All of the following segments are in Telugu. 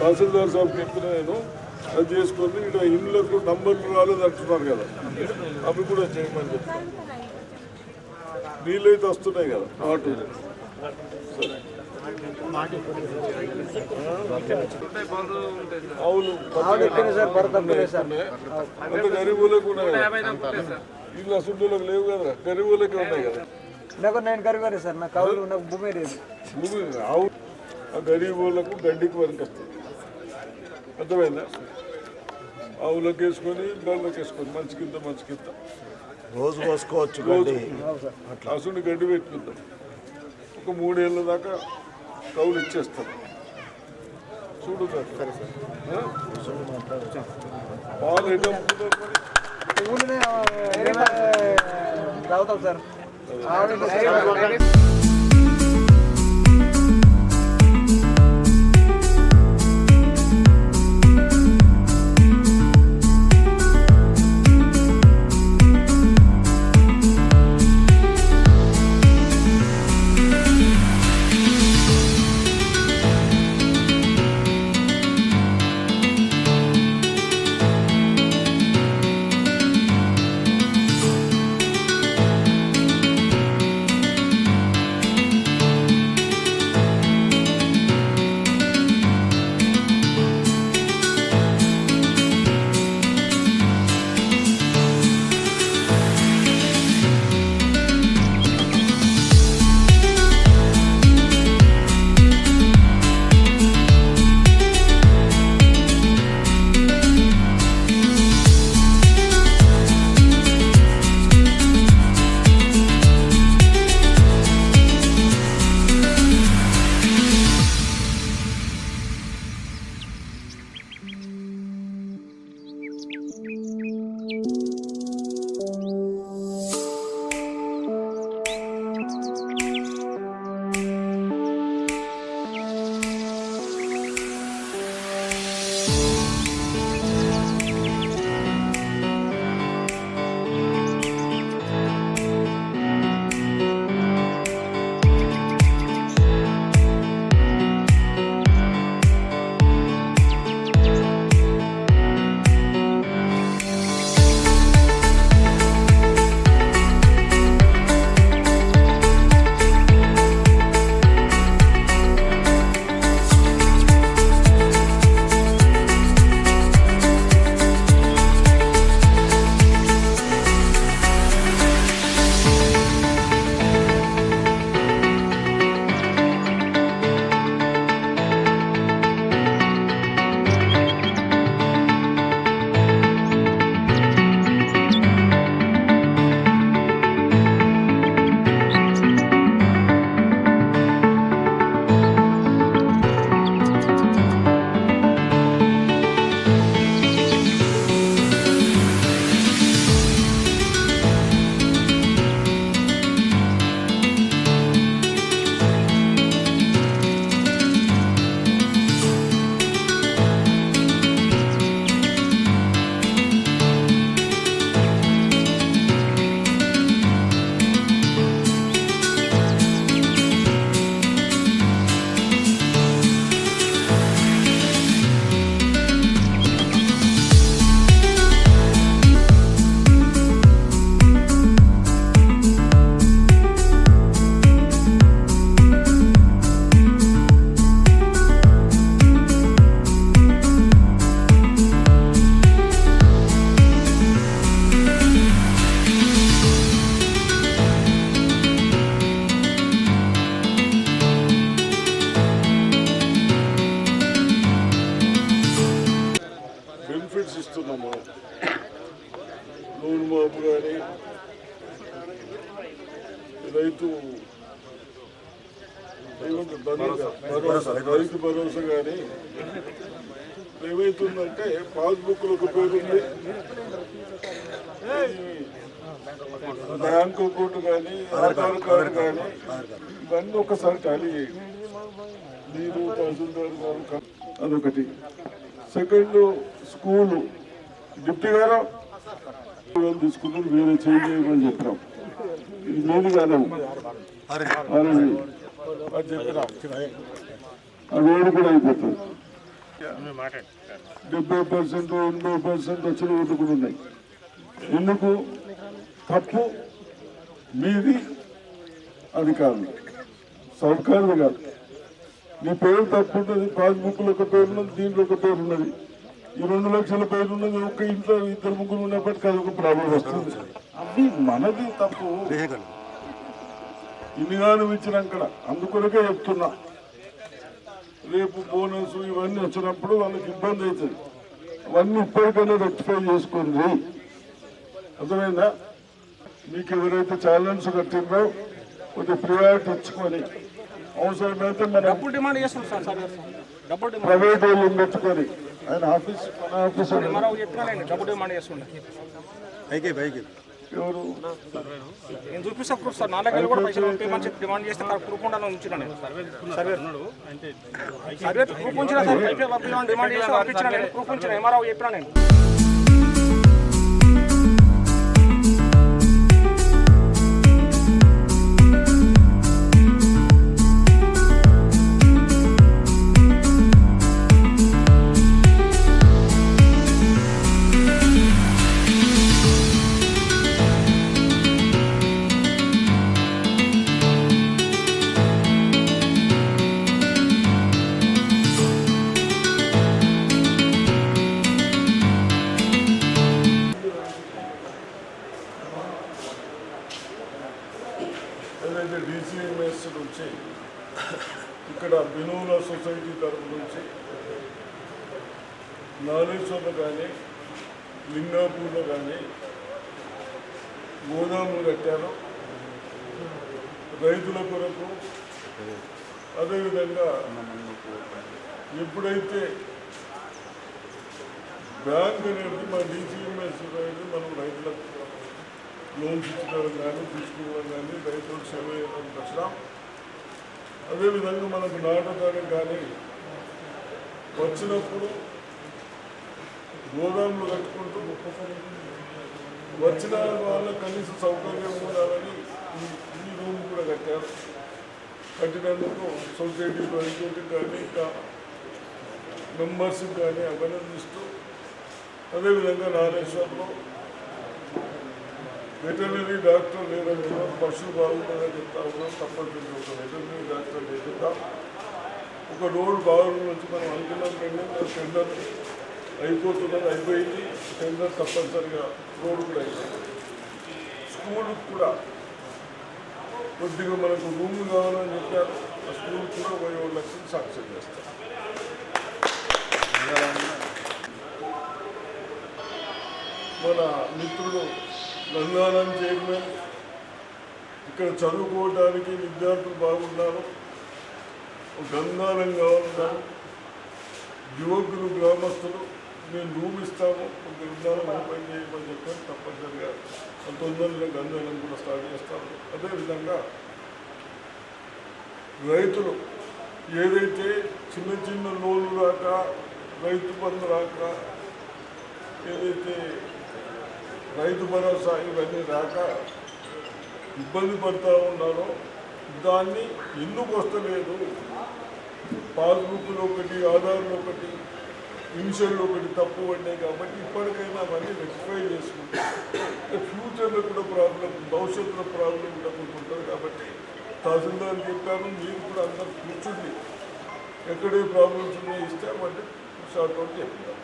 తహసీల్దార్ సాబ్ చెప్పిన నేను అది చేసుకొని ఇక్కడ ఇళ్ళకు నంబర్లు రాలేదు అంటున్నారు కదా, అవి కూడా చేయమని చెప్తాను. నీళ్ళు అయితే వస్తున్నాయి కదా వాటర్. సరే అవును, అంత గరీబులకు ఉన్నాయి కదా ఇల్లు, అసలు లేవు కదా, గరీబులకే ఉన్నాయి కదా. నేను గరీబ్ సార్, నాకు కౌలు నాకు భూమి లేదు. భూమి ఆవు ఆ గరీబులకు గడ్డికి వరకొస్తుంది, అర్థమైందా? ఆవులకు వేసుకొని బళ్ళకి వేసుకొని మంచి కింద రోజు కోసుకోవచ్చు. అసలు గడ్డి పెట్టుకుందాం, ఒక 3 ఏళ్ళ దాకా కౌలు ఇచ్చేస్తాం. చూడు సార్, పాలు ఎట్లా తాగుతాం సార్. ఇస్తున్నాము. లోన్ మాపు కానీ రైతు రైతు భరోసా కానీ ఏమవుతుందంటే పాస్బుక్లో ఒక పేరుంది, బ్యాంక్ అకౌంట్ కానీ ఆధార్ కార్డు కానీ ఇవన్నీ ఒకసారి ఖాళీ చేయండి. మీరు తహసీల్దార్ గారు అదొకటి. సెకండ్ స్కూలు డిప్టీ గారు తీసుకున్నారు, వేరే చేంజ్ చేయమని చెప్పినాం. ఇది నేను కాదు అది చెప్పినాం, ఆ వేడి కూడా అయిపోతుంది. సంఖ్య 70%, 80% వచ్చిన ఓట్లు కూడా ఉన్నాయి. ఎందుకు తప్పు మీది అధికారులు, సర్కారులు కాదు. నీ పేరు తప్పు ఉంటుంది, పాస్బుక్లో ఒక పేరు ఉన్నది, దీంట్లో ఒక పేరు ఉన్నది. ఈ 2 లక్షల పేరు ఉన్నది, ఒక్క ఇంట్లో 2 ముగ్గురు ఉన్నప్పటికీ అది ఒక ప్రాబ్లం వస్తుంది. అది మనది తప్పు. ఇన్నిగానం ఇచ్చినాక అందుకొరకే చెప్తున్నా, రేపు బోనస్ ఇవన్నీ వచ్చినప్పుడు వాళ్ళకి ఇబ్బంది అవుతుంది. అవన్నీ ఇప్పటికైనా రెక్టిఫై చేసుకోండి. అర్థమైందా? మీకు ఎవరైతే ఛాలెంజ్ కట్టిందో కొద్దిగా ప్రియారిటీ ఇచ్చుకొని అవసరమైతే మనం ప్రైవేట్ వాళ్ళని పెట్టుకొని ఆయన ఆఫీస్ మన ఆఫీస్ ఎవరు నేను చూపిస్తా ప్రూఫ్ సార్. నా దగ్గర కూడా పైసలు పేమెంట్ చెప్పి డిమాండ్ చేస్తే ప్రూఫ్ ఉండాలని ఉంచిన నేను సర్వే ప్రూఫ్ ఉంచిన సార్. డిమాండ్ చేస్తే పంపించిన నేను ప్రూఫ్ ఉంచిన ఎంఆర్ఓ చెప్పినా నేను. ఏదైతే DCMS నుంచి ఇక్కడ బినూల సొసైటీ తరఫు నుంచి నాలేశ్వర్లో కానీ లింగాపూర్లో కానీ గోదాములు కట్టారు రైతుల కొరకు. అదేవిధంగా ఎప్పుడైతే బ్యాంక్ అనేది మన DCMS అనేది మనం రైతులకు లోన్స్ ఇచ్చడం కానీ తీసుకోవడం కానీ రైతులకు సేవ చేయడం కష్టం. అదేవిధంగా మనకు నాటకానికి కానీ వచ్చినప్పుడు గోదాములు కట్టుకుంటూ వచ్చిన వాళ్ళకి కనీస సౌకర్యం ఉండాలని ఈ రూమ్ కూడా కట్టారు. కట్టినందుకు సొసైటీ ప్రెసిడెంట్కి కానీ ఇంకా మెంబర్స్కి కానీ అభినందిస్తూ, అదేవిధంగా నారేశ్వర్లో వెటర్నరీ డాక్టర్ లేదంటున్నాం, పశువు బాగుంటుందని చెప్తా ఉన్నాం. తప్పనిసరి ఒక వెటర్నరీ డాక్టర్ లేదుతాం. ఒక రోడ్ బాగుంది నుంచి మనం అనుకున్నాం. టెండర్ అయిపోతున్నది, అయిపోయింది. టెండర్ తప్పనిసరిగా రోడ్డు కూడా అయిపోయింది. స్కూల్కి కూడా కొద్దిగా మనకు రూమ్ కావాలని చెప్పారు. ఆ స్కూల్ కూడా 7 లక్షలు సాక్ష్యం చేస్తారు. మన మిత్రుడు గంగానం చైర్మన్ ఇక్కడ చదువుకోవడానికి విద్యార్థులు బాగున్నారు, గంగానం కావాలన్నారు. యువకులు గ్రామస్తులు మేము రూమ్ ఇస్తాము, గంగానం ఓపెన్ చేయమని చెప్పారు. తప్పనిసరిగా తొందరగా గంగానం కూడా స్టార్ట్ చేస్తాము. అదేవిధంగా రైతులు ఏదైతే చిన్న చిన్న లోన్లు రాక, రైతు బంధు రాక, ఏదైతే రైతు భరోసా ఇవన్నీ రాక ఇబ్బంది పడుతూ ఉన్నారో దాన్ని ఎందుకు వస్తలేదు, పాస్బుక్లో ఒకటి, ఆధార్లో ఒకటి, ఇన్షూర్లో ఒకటి తప్పు పడ్డాయి. కాబట్టి ఇప్పటికైనా అవన్నీ రెక్టిఫై చేసుకుంటే ఫ్యూచర్లో కూడా ప్రాబ్లం, భవిష్యత్తులో ప్రాబ్లం కూడా ఉంటుంది. కాబట్టి తహసీల్దార్ చెప్పాను, మీరు కూడా అందరూ కూర్చుంది ఎక్కడే ప్రాబ్లమ్స్ ఉన్నాయో ఇస్తే అంటే షార్ట్ అవుట్ చెప్పారు.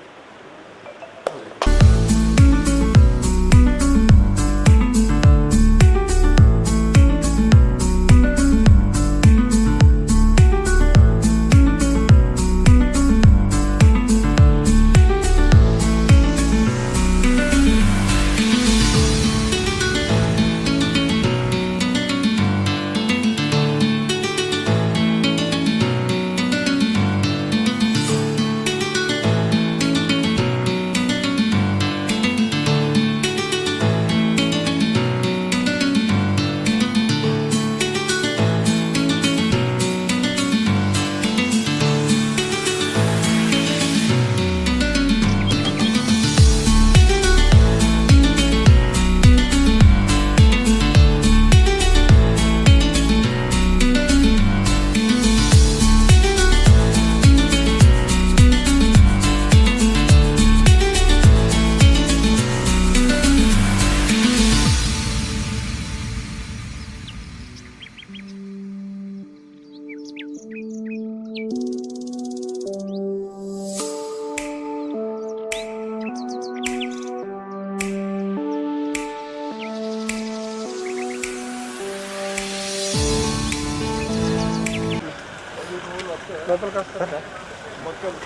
మొక్కలు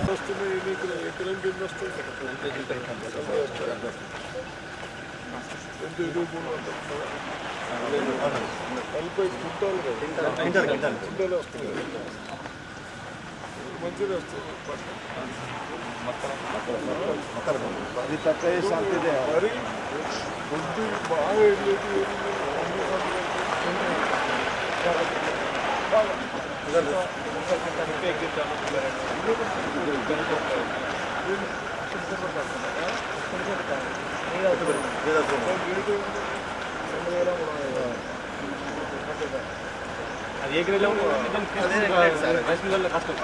వస్తున్నాయి ఎకరం కింద వస్తుంది ఎంత 40 కుంటాలు వస్తుంది మంచిగా వస్తుంది అది తక్కువ శాంతిదే మరి బుద్ధి బాగా వెళ్ళేది అది ఏ గ్రేడ్లో కష్టం.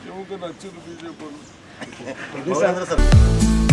ఎముక నచ్చింది బీజేపీ సార్